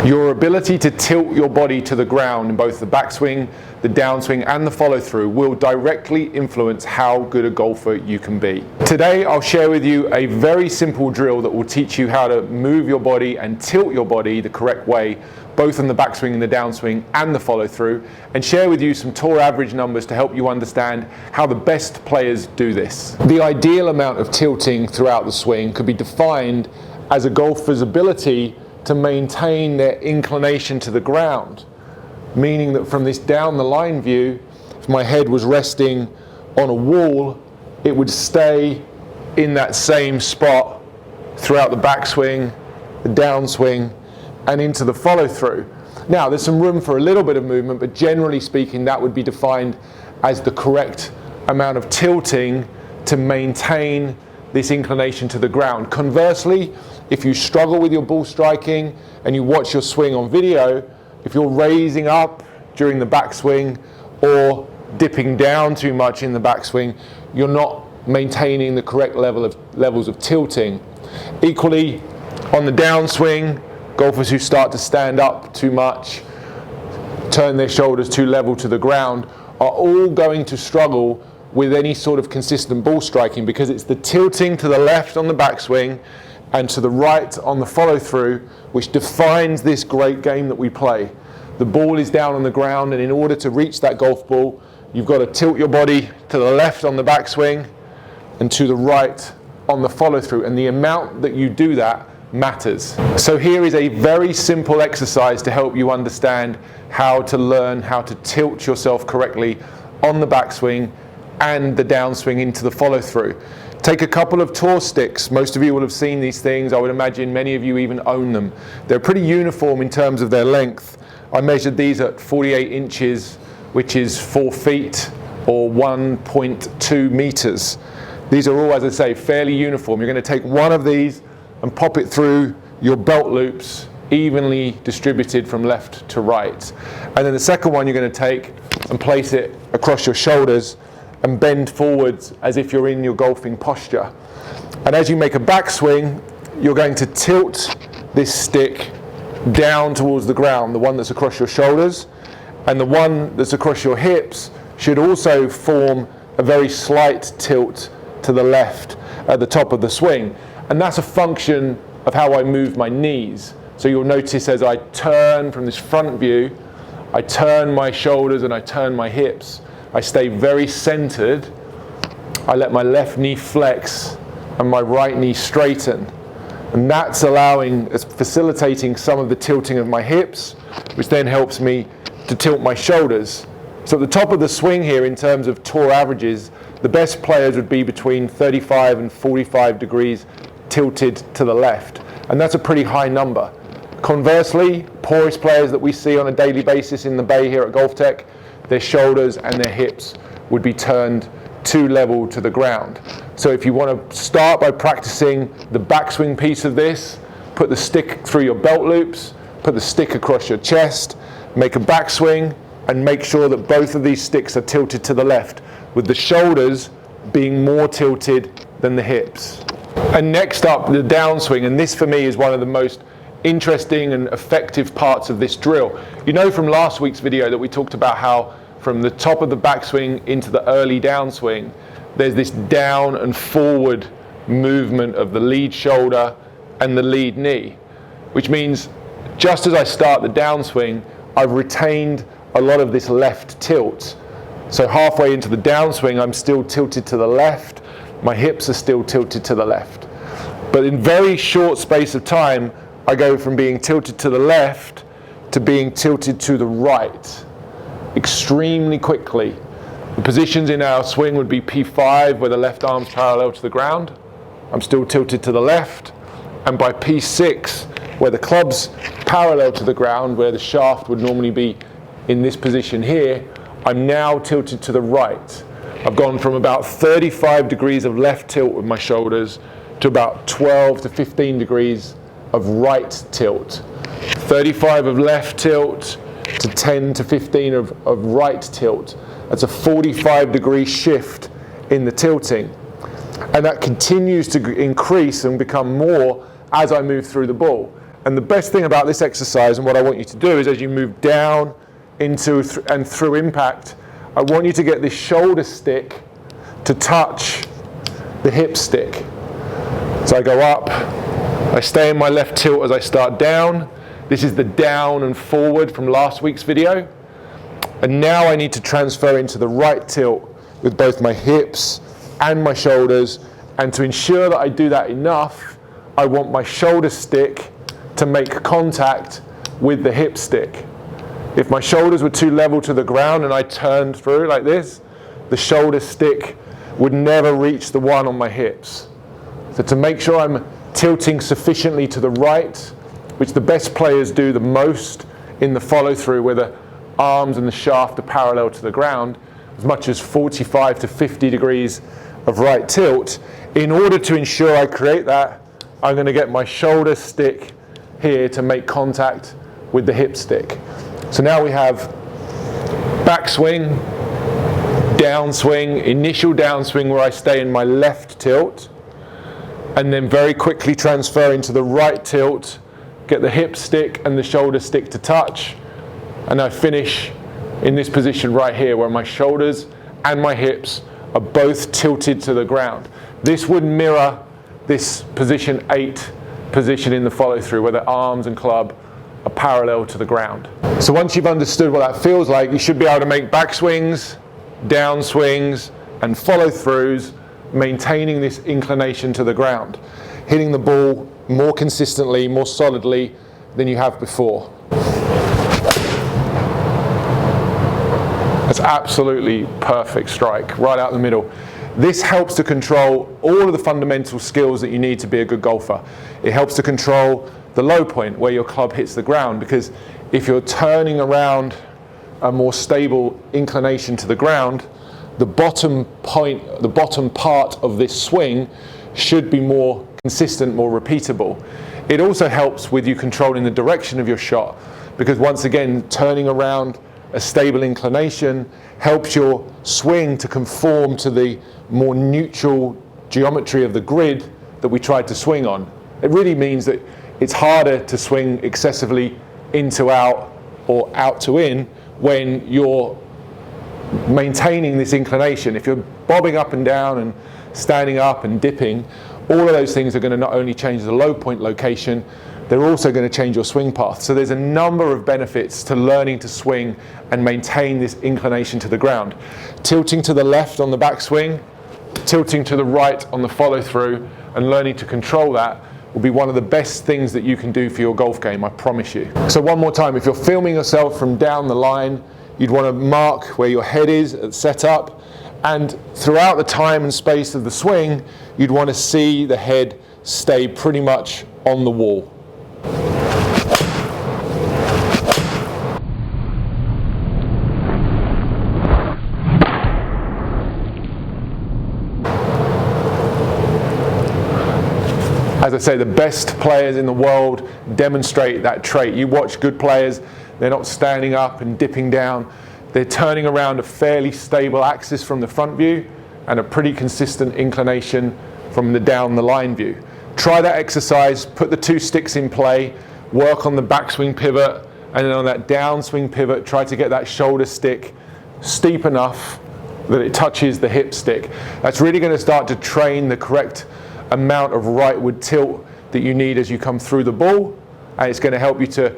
Your ability to tilt your body to the ground in both the backswing, the downswing and the follow through will directly influence how good a golfer you can be. Today I'll share with you a very simple drill that will teach you how to move your body and tilt your body the correct way, both on the backswing and the downswing and the follow through, and share with you some tour average numbers to help you understand how the best players do this. The ideal amount of tilting throughout the swing could be defined as a golfer's ability to maintain their inclination to the ground, meaning that from this down the line view, if my head was resting on a wall, it would stay in that same spot throughout the backswing, the downswing, and into the follow through. Now there's some room for a little bit of movement, but generally speaking that would be defined as the correct amount of tilting to maintain this inclination to the ground. Conversely, if you struggle with your ball striking and you watch your swing on video, if you're raising up during the backswing or dipping down too much in the backswing, you're not maintaining the correct levels of tilting. Equally, on the downswing, golfers who start to stand up too much, turn their shoulders too level to the ground, are all going to struggle with any sort of consistent ball striking, because it's the tilting to the left on the backswing and to the right on the follow through which defines this great game that we play. The ball is down on the ground, and in order to reach that golf ball, you've got to tilt your body to the left on the backswing and to the right on the follow through, and the amount that you do that matters. So here is a very simple exercise to help you understand how to learn how to tilt yourself correctly on the backswing and the downswing into the follow through. Take a couple of tour sticks. Most of you will have seen these things. I would imagine many of you even own them. They're pretty uniform in terms of their length. I measured these at 48 inches, which is 4 feet or 1.2 meters. These are all, as I say, fairly uniform. You're going to take one of these and pop it through your belt loops, evenly distributed from left to right. And then the second one you're going to take and place it across your shoulders and bend forwards as if you're in your golfing posture. And as you make a backswing, you're going to tilt this stick down towards the ground, the one that's across your shoulders, and the one that's across your hips should also form a very slight tilt to the left at the top of the swing. And that's a function of how I move my knees. So you'll notice as I turn from this front view, I turn my shoulders and I turn my hips. I stay very centered. I let my left knee flex and my right knee straighten. And that's facilitating some of the tilting of my hips, which then helps me to tilt my shoulders. So at the top of the swing here, in terms of tour averages, the best players would be between 35 and 45 degrees tilted to the left. And that's a pretty high number. Conversely, poorest players that we see on a daily basis in the bay here at GOLFTEC, their shoulders and their hips would be turned too level to the ground. So if you want to start by practicing the backswing piece of this, put the stick through your belt loops, put the stick across your chest, make a backswing, and make sure that both of these sticks are tilted to the left, with the shoulders being more tilted than the hips. And next up, the downswing, and this for me is one of the most interesting and effective parts of this drill. You know from last week's video that we talked about how from the top of the backswing into the early downswing, there's this down and forward movement of the lead shoulder and the lead knee, which means just as I start the downswing, I've retained a lot of this left tilt. So halfway into the downswing, I'm still tilted to the left, my hips are still tilted to the left. But in very short space of time, I go from being tilted to the left to being tilted to the right extremely quickly. The positions in our swing would be P5, where the left arm's parallel to the ground. I'm still tilted to the left. And by P6, where the club's parallel to the ground, where the shaft would normally be in this position here, I'm now tilted to the right. I've gone from about 35 degrees of left tilt with my shoulders to about 12 to 15 degrees of right tilt. 35 of left tilt to 10 to 15 of right tilt. That's a 45 degree shift in the tilting. And that continues to increase and become more as I move through the ball. And the best thing about this exercise, and what I want you to do, is as you move down into and through impact, I want you to get this shoulder stick to touch the hip stick. So I go up, I stay in my left tilt as I start down. This is the down and forward from last week's video. And now I need to transfer into the right tilt with both my hips and my shoulders. And to ensure that I do that enough, I want my shoulder stick to make contact with the hip stick. If my shoulders were too level to the ground and I turned through like this, the shoulder stick would never reach the one on my hips. So to make sure I'm tilting sufficiently to the right, which the best players do the most in the follow through, where the arms and the shaft are parallel to the ground, as much as 45 to 50 degrees of right tilt. In order to ensure I create that, I'm going to get my shoulder stick here to make contact with the hip stick. So now we have backswing, downswing, initial downswing where I stay in my left tilt, and then very quickly transfer into the right tilt, get the hip stick and the shoulder stick to touch, and I finish in this position right here where my shoulders and my hips are both tilted to the ground. This would mirror this position 8 position in the follow through, where the arms and club are parallel to the ground. So once you've understood what that feels like, you should be able to make backswings, downswings, and follow throughs, maintaining this inclination to the ground, hitting the ball more consistently, more solidly than you have before. That's absolutely perfect strike, right out the middle. This helps to control all of the fundamental skills that you need to be a good golfer. It helps to control the low point where your club hits the ground, because if you're turning around a more stable inclination to the ground, the bottom point, the bottom part of this swing should be more consistent, more repeatable. It also helps with you controlling the direction of your shot, because once again, turning around a stable inclination helps your swing to conform to the more neutral geometry of the grid that we tried to swing on. It really means that it's harder to swing excessively in to out or out to in when you're maintaining this inclination. If you're bobbing up and down and standing up and dipping, all of those things are going to not only change the low point location, they're also going to change your swing path. So there's a number of benefits to learning to swing and maintain this inclination to the ground. Tilting to the left on the backswing, tilting to the right on the follow through, and learning to control that will be one of the best things that you can do for your golf game, I promise you. So one more time, if you're filming yourself from down the line, you'd want to mark where your head is at setup, and throughout the time and space of the swing, you'd want to see the head stay pretty much on the wall. As I say, the best players in the world demonstrate that trait. You watch good players, they're not standing up and dipping down. They're turning around a fairly stable axis from the front view and a pretty consistent inclination from the down the line view. Try that exercise, put the two sticks in play, work on the backswing pivot, and then on that downswing pivot, try to get that shoulder stick steep enough that it touches the hip stick. That's really going to start to train the correct amount of rightward tilt that you need as you come through the ball, and it's going to help you to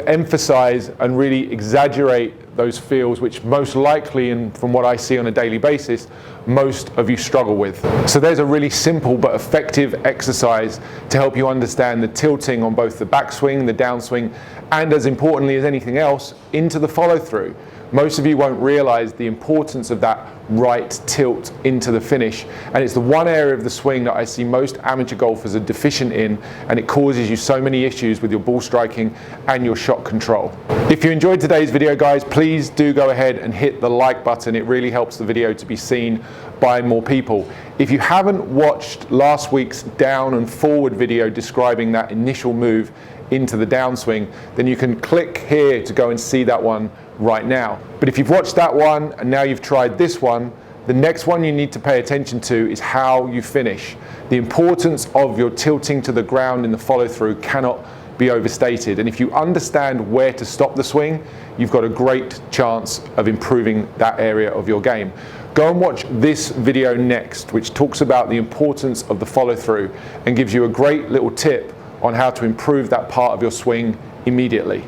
emphasize and really exaggerate those feels which most likely, and from what I see on a daily basis, most of you struggle with. So there's a really simple but effective exercise to help you understand the tilting on both the backswing, the downswing, and as importantly as anything else, into the follow through. Most of you won't realize the importance of that right tilt into the finish, and it's the one area of the swing that I see most amateur golfers are deficient in, and it causes you so many issues with your ball striking and your shot control. If you enjoyed today's video, guys, please do go ahead and hit the like button. It really helps the video to be seen by more people. If you haven't watched last week's down and forward video describing that initial move into the downswing, then you can click here to go and see that one right now. But if you've watched that one and now you've tried this one, the next one you need to pay attention to is how you finish. The importance of your tilting to the ground in the follow through cannot be overstated. And if you understand where to stop the swing, you've got a great chance of improving that area of your game. Go and watch this video next, which talks about the importance of the follow through and gives you a great little tip on how to improve that part of your swing immediately.